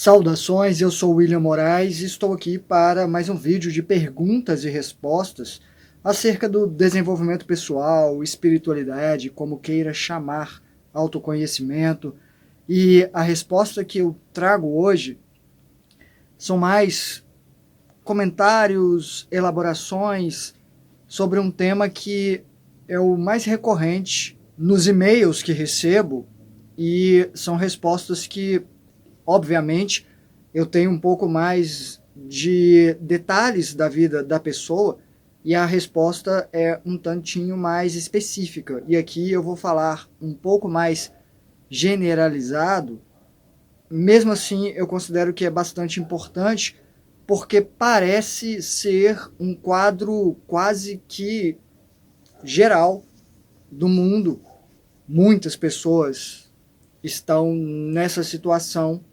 Saudações, eu sou William Moraes e estou aqui para mais um vídeo de perguntas e respostas acerca do desenvolvimento pessoal, espiritualidade, como queira chamar, autoconhecimento. E a resposta que eu trago hoje são mais comentários, elaborações sobre um tema que é o mais recorrente nos e-mails que recebo e são respostas que, obviamente, eu tenho um pouco mais de detalhes da vida da pessoa e a resposta é um tantinho mais específica. E aqui eu vou falar um pouco mais generalizado. Mesmo assim, eu considero que é bastante importante porque parece ser um quadro quase que geral do mundo. Muitas pessoas estão nessa situação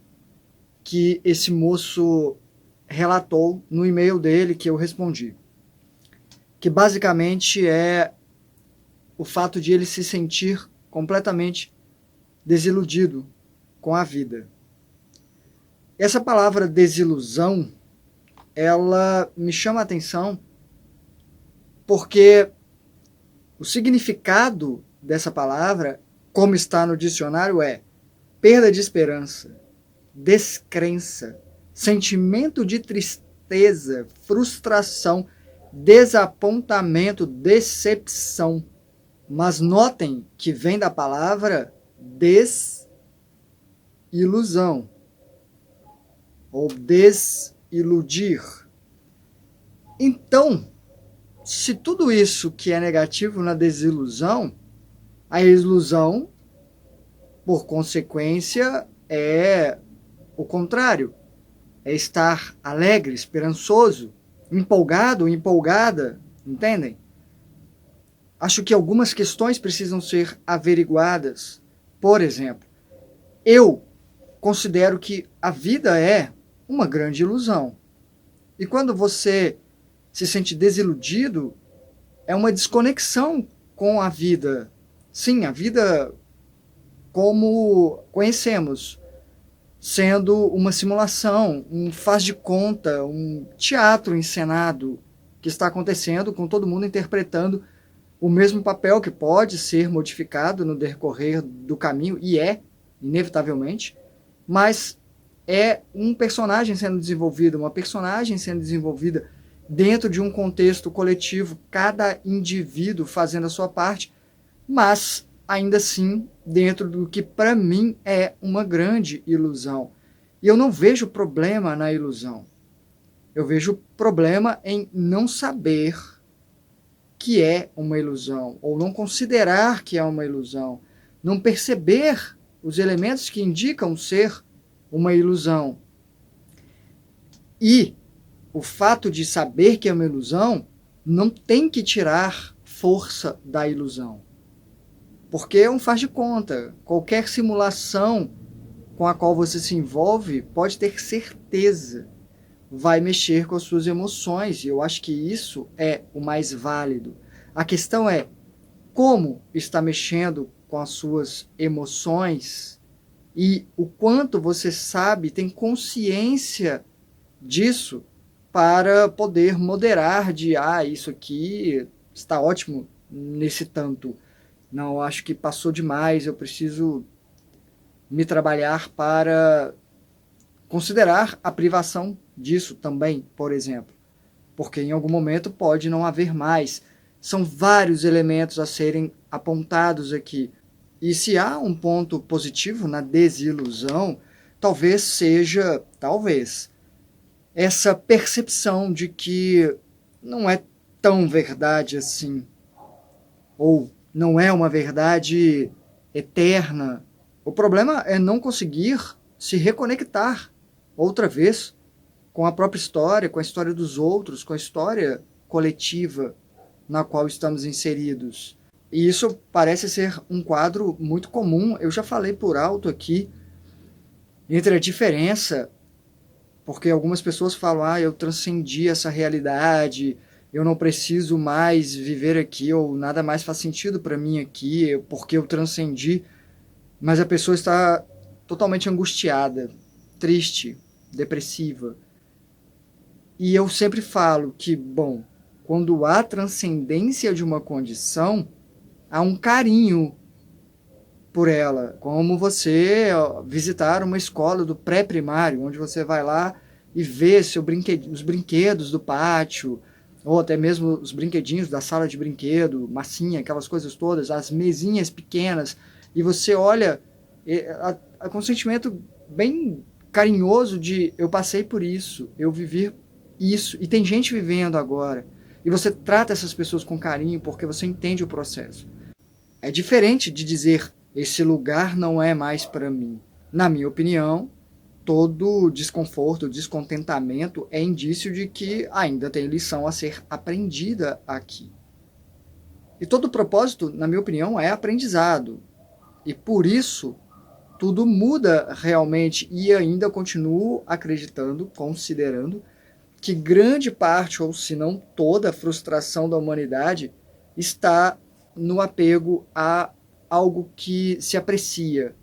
que esse moço relatou no e-mail dele que eu respondi. Que basicamente é o fato de ele se sentir completamente desiludido com a vida. Essa palavra desilusão, ela me chama a atenção porque o significado dessa palavra, como está no dicionário, é perda de esperança, descrença, sentimento de tristeza, frustração, desapontamento, decepção. Mas notem que vem da palavra desilusão ou desiludir. Então, se tudo isso que é negativo na desilusão, a ilusão, por consequência, é o contrário, é estar alegre, esperançoso, empolgado, empolgada, entendem? Acho que algumas questões precisam ser averiguadas. Por exemplo, eu considero que a vida é uma grande ilusão. E quando você se sente desiludido, é uma desconexão com a vida. Sim, a vida como conhecemos, sendo uma simulação, um faz de conta, um teatro encenado que está acontecendo com todo mundo interpretando o mesmo papel que pode ser modificado no decorrer do caminho, e é, inevitavelmente, mas é um personagem sendo desenvolvido, uma personagem sendo desenvolvida dentro de um contexto coletivo, cada indivíduo fazendo a sua parte, mas ainda assim dentro do que para mim é uma grande ilusão. E eu não vejo problema na ilusão. Eu vejo problema em não saber que é uma ilusão, ou não considerar que é uma ilusão, não perceber os elementos que indicam ser uma ilusão. E o fato de saber que é uma ilusão não tem que tirar força da ilusão. Porque é um faz de conta. Qualquer simulação com a qual você se envolve, pode ter certeza, vai mexer com as suas emoções. E eu acho que isso é o mais válido. A questão é como está mexendo com as suas emoções e o quanto você sabe, tem consciência disso para poder moderar de, isso aqui está ótimo nesse tanto. Não, eu acho que passou demais, eu preciso me trabalhar para considerar a privação disso também, por exemplo. Porque em algum momento pode não haver mais. São vários elementos a serem apontados aqui. E se há um ponto positivo na desilusão, talvez seja, essa percepção de que não é tão verdade assim, ou não é uma verdade eterna. O problema é não conseguir se reconectar outra vez com a própria história, com a história dos outros, com a história coletiva na qual estamos inseridos. E isso parece ser um quadro muito comum. Eu já falei por alto aqui entre a diferença, porque algumas pessoas falam, eu transcendi essa realidade, eu não preciso mais viver aqui, ou nada mais faz sentido para mim aqui, porque eu transcendi. Mas a pessoa está totalmente angustiada, triste, depressiva. E eu sempre falo que, bom, quando há transcendência de uma condição, há um carinho por ela, como você visitar uma escola do pré-primário, onde você vai lá e vê os brinquedos do pátio, ou até mesmo os brinquedinhos da sala de brinquedo, massinha, aquelas coisas todas, as mesinhas pequenas, e você olha com um sentimento bem carinhoso de eu passei por isso, eu vivi isso, e tem gente vivendo agora. E você trata essas pessoas com carinho porque você entende o processo. É diferente de dizer, esse lugar não é mais para mim. Na minha opinião, todo desconforto, descontentamento é indício de que ainda tem lição a ser aprendida aqui. E todo propósito, na minha opinião, é aprendizado. E por isso, tudo muda realmente e ainda continuo acreditando, considerando, que grande parte, ou se não toda a frustração da humanidade está no apego a algo que se aprecia.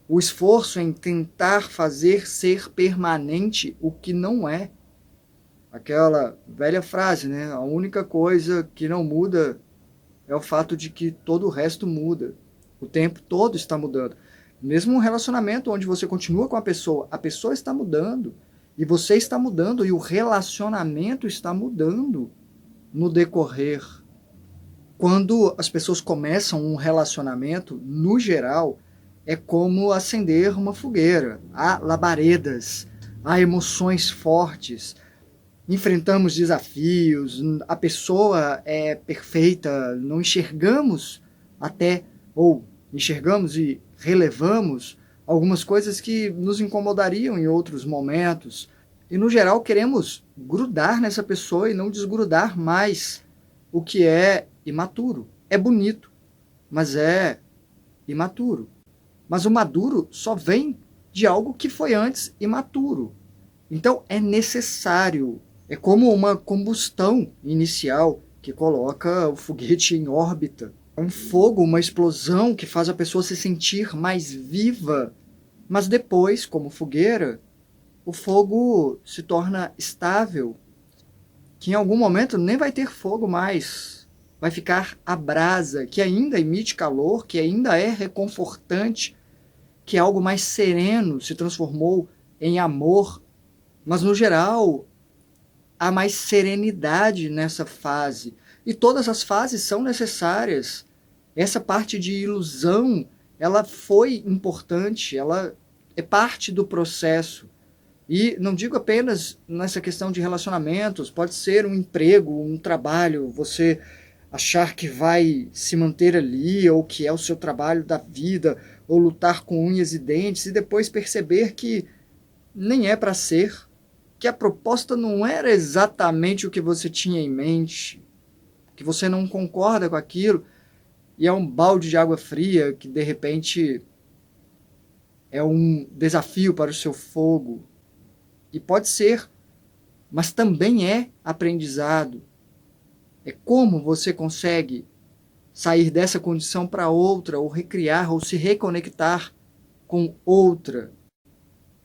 O esforço em tentar fazer ser permanente o que não é. Aquela velha frase, né? A única coisa que não muda é o fato de que todo o resto muda. O tempo todo está mudando. Mesmo um relacionamento onde você continua com a pessoa está mudando. E você está mudando e o relacionamento está mudando no decorrer. Quando as pessoas começam um relacionamento, no geral, é como acender uma fogueira. Há labaredas, há emoções fortes, enfrentamos desafios, a pessoa é perfeita, não enxergamos ou enxergamos e relevamos algumas coisas que nos incomodariam em outros momentos. E, no geral, queremos grudar nessa pessoa e não desgrudar mais, o que é imaturo. É bonito, mas é imaturo. Mas o maduro só vem de algo que foi antes imaturo. Então, é necessário. É como uma combustão inicial que coloca o foguete em órbita. Um fogo, uma explosão que faz a pessoa se sentir mais viva. Mas depois, como fogueira, o fogo se torna estável, que em algum momento nem vai ter fogo mais. Vai ficar a brasa, que ainda emite calor, que ainda é reconfortante, que é algo mais sereno, se transformou em amor. Mas, no geral, há mais serenidade nessa fase. E todas as fases são necessárias. Essa parte de ilusão, ela foi importante, ela é parte do processo. E não digo apenas nessa questão de relacionamentos, pode ser um emprego, um trabalho, você achar que vai se manter ali, ou que é o seu trabalho da vida, ou lutar com unhas e dentes, e depois perceber que nem é para ser, que a proposta não era exatamente o que você tinha em mente, que você não concorda com aquilo, e é um balde de água fria que, de repente, é um desafio para o seu fogo. E pode ser, mas também é aprendizado. É como você consegue sair dessa condição para outra, ou recriar, ou se reconectar com outra.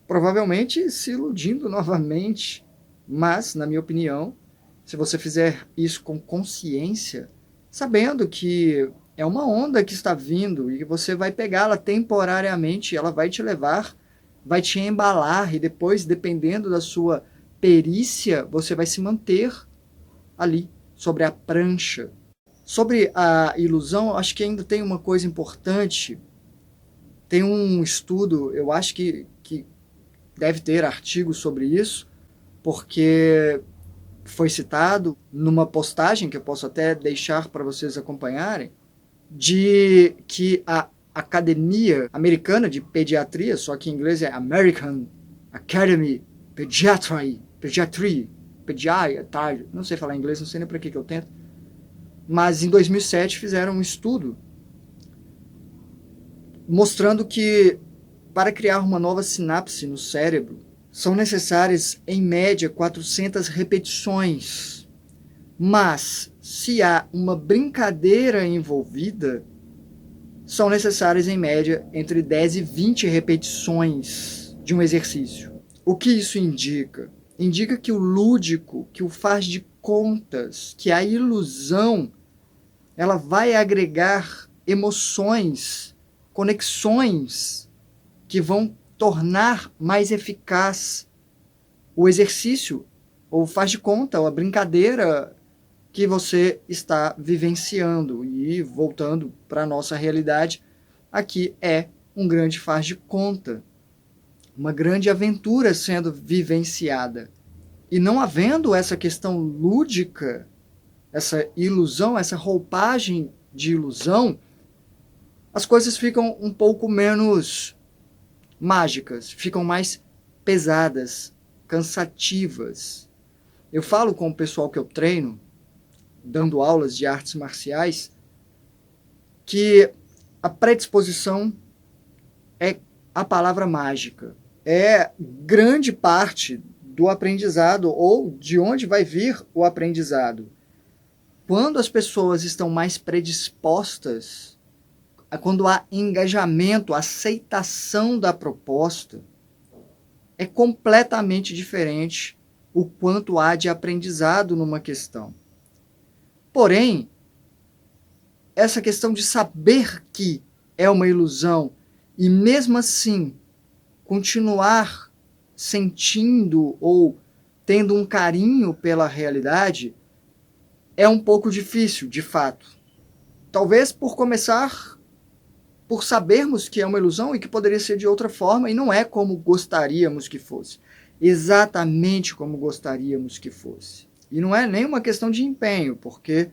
Provavelmente se iludindo novamente, mas, na minha opinião, se você fizer isso com consciência, sabendo que é uma onda que está vindo e que você vai pegá-la temporariamente, ela vai te levar, vai te embalar e depois, dependendo da sua perícia, você vai se manter ali, sobre a prancha. Sobre a ilusão, acho que ainda tem uma coisa importante. Tem um estudo, eu acho que deve ter artigos sobre isso, porque foi citado numa postagem que eu posso até deixar para vocês acompanharem, de que a Academia Americana de Pediatria, só que em inglês é American Academy Pediatry, não sei falar inglês, não sei nem para que eu tento, mas em 2007 fizeram um estudo mostrando que para criar uma nova sinapse no cérebro são necessárias em média 400 repetições, mas se há uma brincadeira envolvida, são necessárias em média entre 10 e 20 repetições de um exercício. O que isso indica? Indica que o lúdico, que o faz de contas, que a ilusão, ela vai agregar emoções, conexões que vão tornar mais eficaz o exercício, ou faz de conta, ou a brincadeira que você está vivenciando. E voltando para a nossa realidade, aqui é um grande faz de conta, uma grande aventura sendo vivenciada. E não havendo essa questão lúdica, essa ilusão, essa roupagem de ilusão, as coisas ficam um pouco menos mágicas, ficam mais pesadas, cansativas. Eu falo com o pessoal que eu treino, dando aulas de artes marciais, que a predisposição é a palavra mágica. É grande parte do aprendizado ou de onde vai vir o aprendizado. Quando as pessoas estão mais predispostas, quando há engajamento, aceitação da proposta, é completamente diferente o quanto há de aprendizado numa questão. Porém, essa questão de saber que é uma ilusão e mesmo assim continuar sentindo ou tendo um carinho pela realidade é um pouco difícil, de fato. Talvez por começar por sabermos que é uma ilusão e que poderia ser de outra forma e não é como gostaríamos que fosse. Exatamente como gostaríamos que fosse. E não é nem uma questão de empenho, porque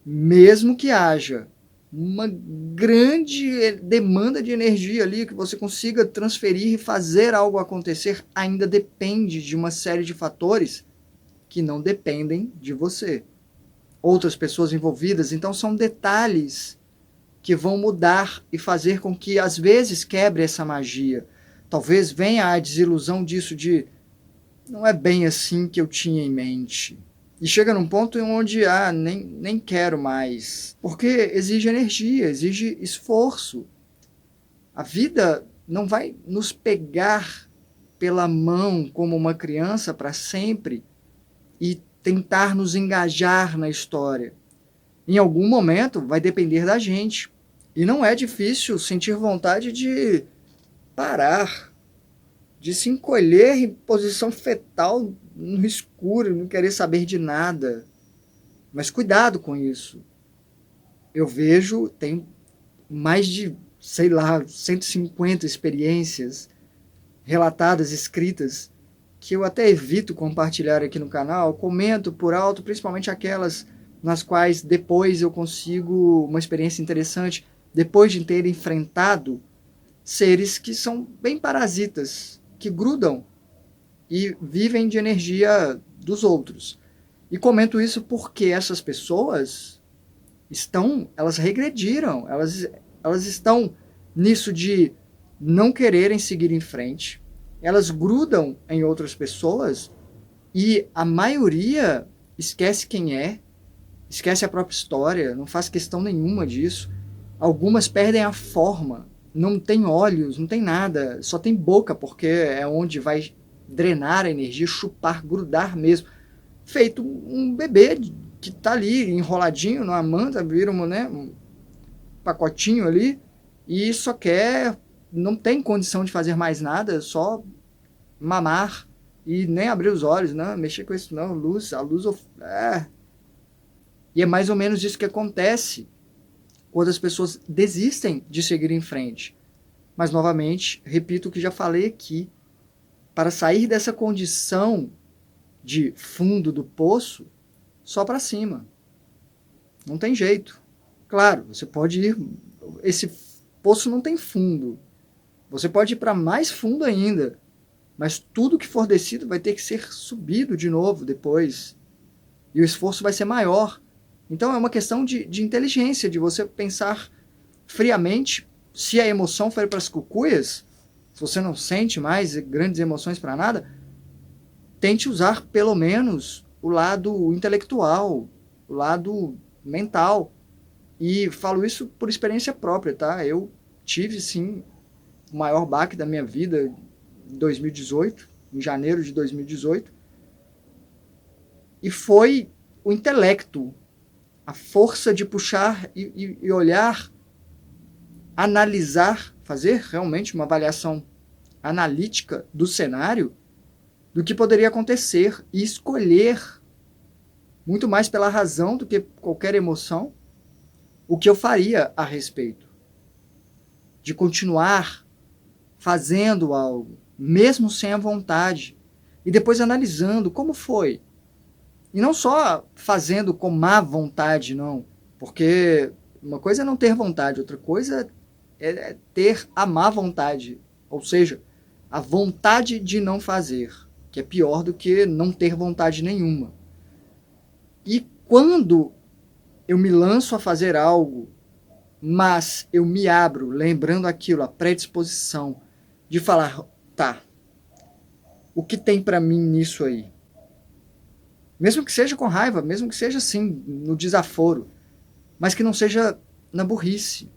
mesmo que haja uma grande demanda de energia ali, que você consiga transferir e fazer algo acontecer, ainda depende de uma série de fatores que não dependem de você. Outras pessoas envolvidas, então são detalhes que vão mudar e fazer com que às vezes quebre essa magia. Talvez venha a desilusão disso de não é bem assim que eu tinha em mente. E chega num ponto onde nem quero mais. Porque exige energia, exige esforço. A vida não vai nos pegar pela mão como uma criança para sempre e tentar nos engajar na história. Em algum momento vai depender da gente. E não é difícil sentir vontade de parar, de se encolher em posição fetal no escuro, não querer saber de nada. Mas cuidado com isso. Eu vejo, tem mais de, 150 experiências relatadas, escritas, que eu até evito compartilhar aqui no canal, comento por alto, principalmente aquelas nas quais depois eu consigo uma experiência interessante, depois de ter enfrentado seres que são bem parasitas, que grudam e vivem de energia dos outros. E comento isso porque essas pessoas elas regrediram, elas estão nisso de não quererem seguir em frente, elas grudam em outras pessoas e a maioria esquece quem é, esquece a própria história, não faz questão nenhuma disso. Algumas perdem a forma, não tem olhos, não tem nada, só tem boca, porque é onde vai drenar a energia, chupar, grudar mesmo. Feito um bebê que está ali enroladinho numa manta, vira um pacotinho ali, e só quer, não tem condição de fazer mais nada, só mamar e nem abrir os olhos, não, mexer com isso não, a luz. E é mais ou menos isso que acontece quando as pessoas desistem de seguir em frente. Mas, novamente, repito o que já falei aqui, para sair dessa condição de fundo do poço, só para cima. Não tem jeito. Claro, você pode ir... Esse poço não tem fundo. Você pode ir para mais fundo ainda. Mas tudo que for descido vai ter que ser subido de novo depois. E o esforço vai ser maior. Então é uma questão de inteligência, de você pensar friamente. Se a emoção for para as cucuias, se você não sente mais grandes emoções para nada, tente usar pelo menos o lado intelectual, o lado mental. E falo isso por experiência própria, tá? Eu tive, sim, o maior baque da minha vida, 2018, em janeiro de 2018, e foi o intelecto, a força de puxar e olhar, analisar, fazer realmente uma avaliação analítica do cenário, do que poderia acontecer e escolher, muito mais pela razão do que qualquer emoção, o que eu faria a respeito. De continuar fazendo algo, mesmo sem a vontade, e depois analisando como foi. E não só fazendo com má vontade, não, porque uma coisa é não ter vontade, outra coisa é ter a má vontade, ou seja, a vontade de não fazer, que é pior do que não ter vontade nenhuma. E quando eu me lanço a fazer algo, mas eu me abro, lembrando aquilo, a predisposição de falar, tá, o que tem para mim nisso aí? Mesmo que seja com raiva, mesmo que seja assim, no desaforo, mas que não seja na burrice.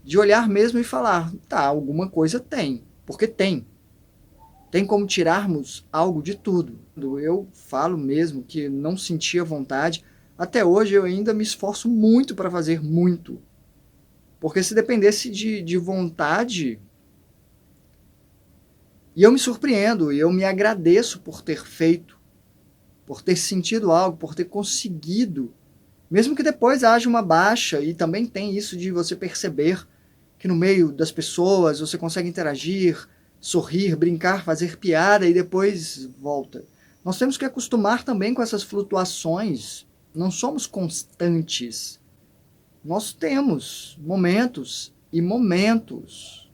De olhar mesmo e falar, tá, alguma coisa tem, porque tem. Tem como tirarmos algo de tudo. Eu falo mesmo que não sentia vontade. Até hoje eu ainda me esforço muito para fazer muito. Porque se dependesse de vontade, e eu me surpreendo, e eu me agradeço por ter feito, por ter sentido algo, por ter conseguido. Mesmo que depois haja uma baixa, e também tem isso de você perceber que no meio das pessoas você consegue interagir, sorrir, brincar, fazer piada e depois volta. Nós temos que acostumar também com essas flutuações. Não somos constantes. Nós temos momentos e momentos.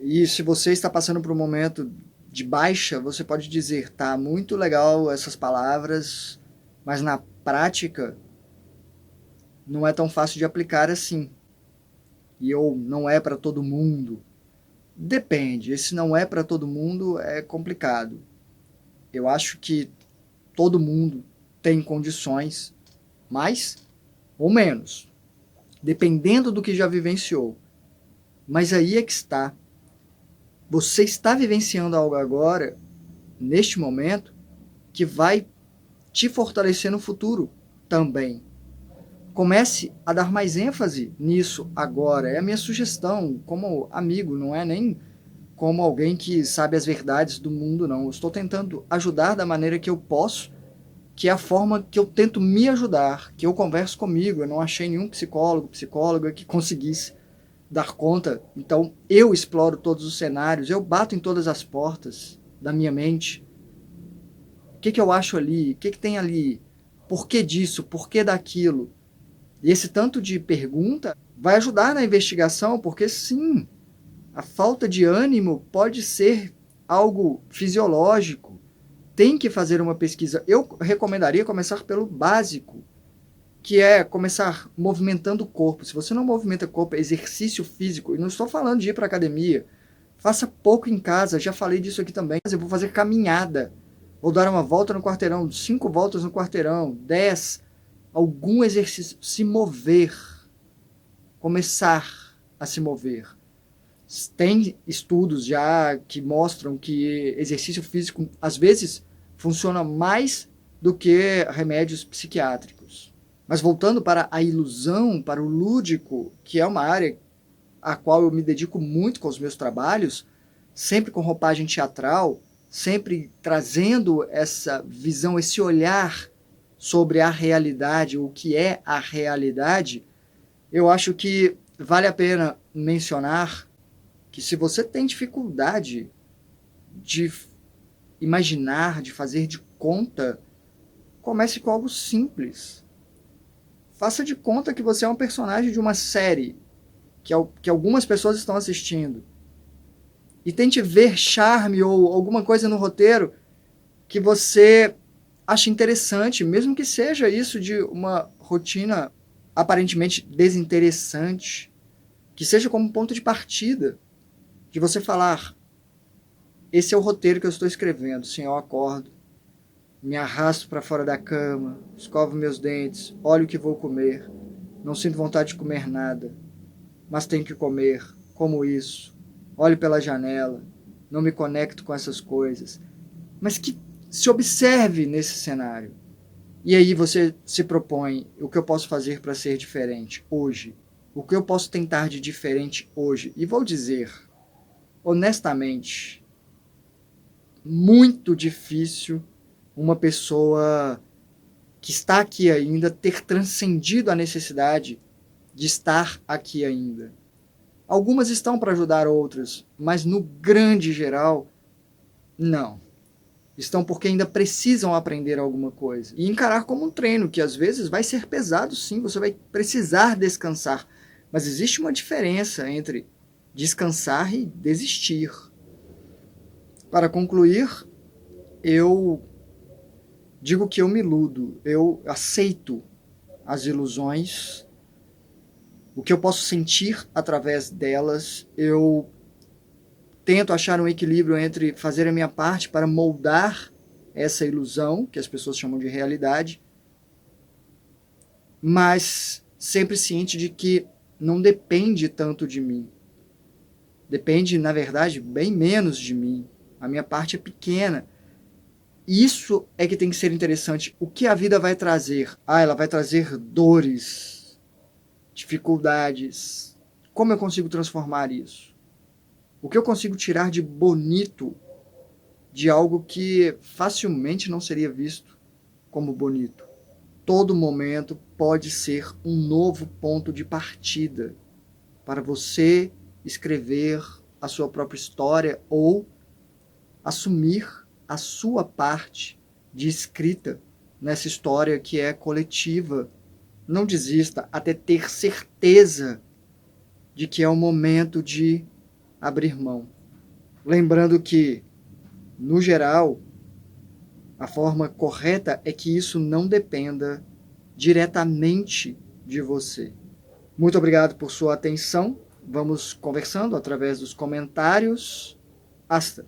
E se você está passando por um momento de baixa, você pode dizer, tá, muito legal essas palavras, mas na prática não é tão fácil de aplicar assim. Ou não é para todo mundo. Depende, esse não é para todo mundo é complicado. Eu acho que todo mundo tem condições, mais ou menos, dependendo do que já vivenciou. Mas aí é que está. Você está vivenciando algo agora, neste momento, que vai te fortalecer no futuro também. Comece a dar mais ênfase nisso agora. É a minha sugestão como amigo, não é nem como alguém que sabe as verdades do mundo, não. Eu estou tentando ajudar da maneira que eu posso, que é a forma que eu tento me ajudar, que eu converso comigo. Eu não achei nenhum psicólogo, psicóloga que conseguisse dar conta. Então eu exploro todos os cenários, eu bato em todas as portas da minha mente. O que eu acho ali? O que tem ali? Por que disso? Por que daquilo? E esse tanto de pergunta vai ajudar na investigação, porque sim, a falta de ânimo pode ser algo fisiológico. Tem que fazer uma pesquisa. Eu recomendaria começar pelo básico, que é começar movimentando o corpo. Se você não movimenta o corpo, é exercício físico. E não estou falando de ir para a academia. Faça pouco em casa, já falei disso aqui também. Eu vou fazer caminhada. Vou dar uma volta no quarteirão, 5 voltas no quarteirão, 10. Algum exercício, se mover, começar a se mover. Tem estudos já que mostram que exercício físico, às vezes, funciona mais do que remédios psiquiátricos. Mas voltando para a ilusão, para o lúdico, que é uma área a qual eu me dedico muito com os meus trabalhos, sempre com roupagem teatral, sempre trazendo essa visão, esse olhar sobre a realidade, o que é a realidade, eu acho que vale a pena mencionar que se você tem dificuldade de imaginar, de fazer de conta, comece com algo simples. Faça de conta que você é um personagem de uma série que algumas pessoas estão assistindo. E tente ver charme ou alguma coisa no roteiro que você acha interessante, mesmo que seja isso de uma rotina aparentemente desinteressante, que seja como ponto de partida, de você falar, esse é o roteiro que eu estou escrevendo, sim, eu acordo, me arrasto para fora da cama, escovo meus dentes, olho o que vou comer, não sinto vontade de comer nada, mas tenho que comer, como isso, olho pela janela, não me conecto com essas coisas. Mas que se observe nesse cenário. E aí você se propõe: o que eu posso fazer para ser diferente hoje? O que eu posso tentar de diferente hoje? E vou dizer, honestamente, muito difícil uma pessoa que está aqui ainda ter transcendido a necessidade de estar aqui ainda. Algumas estão para ajudar outras, mas no grande geral, não. Estão porque ainda precisam aprender alguma coisa. E encarar como um treino, que às vezes vai ser pesado sim, você vai precisar descansar. Mas existe uma diferença entre descansar e desistir. Para concluir, eu digo que eu me iludo, eu aceito as ilusões, o que eu posso sentir através delas, eu tento achar um equilíbrio entre fazer a minha parte para moldar essa ilusão, que as pessoas chamam de realidade, mas sempre ciente de que não depende tanto de mim. Depende, na verdade, bem menos de mim. A minha parte é pequena. Isso é que tem que ser interessante. O que a vida vai trazer? Ela vai trazer dores, dificuldades. Como eu consigo transformar isso? O que eu consigo tirar de bonito de algo que facilmente não seria visto como bonito? Todo momento pode ser um novo ponto de partida para você escrever a sua própria história ou assumir a sua parte de escrita nessa história que é coletiva. Não desista até ter certeza de que é o momento de abrir mão. Lembrando que, no geral, a forma correta é que isso não dependa diretamente de você. Muito obrigado por sua atenção. Vamos conversando através dos comentários. Hasta.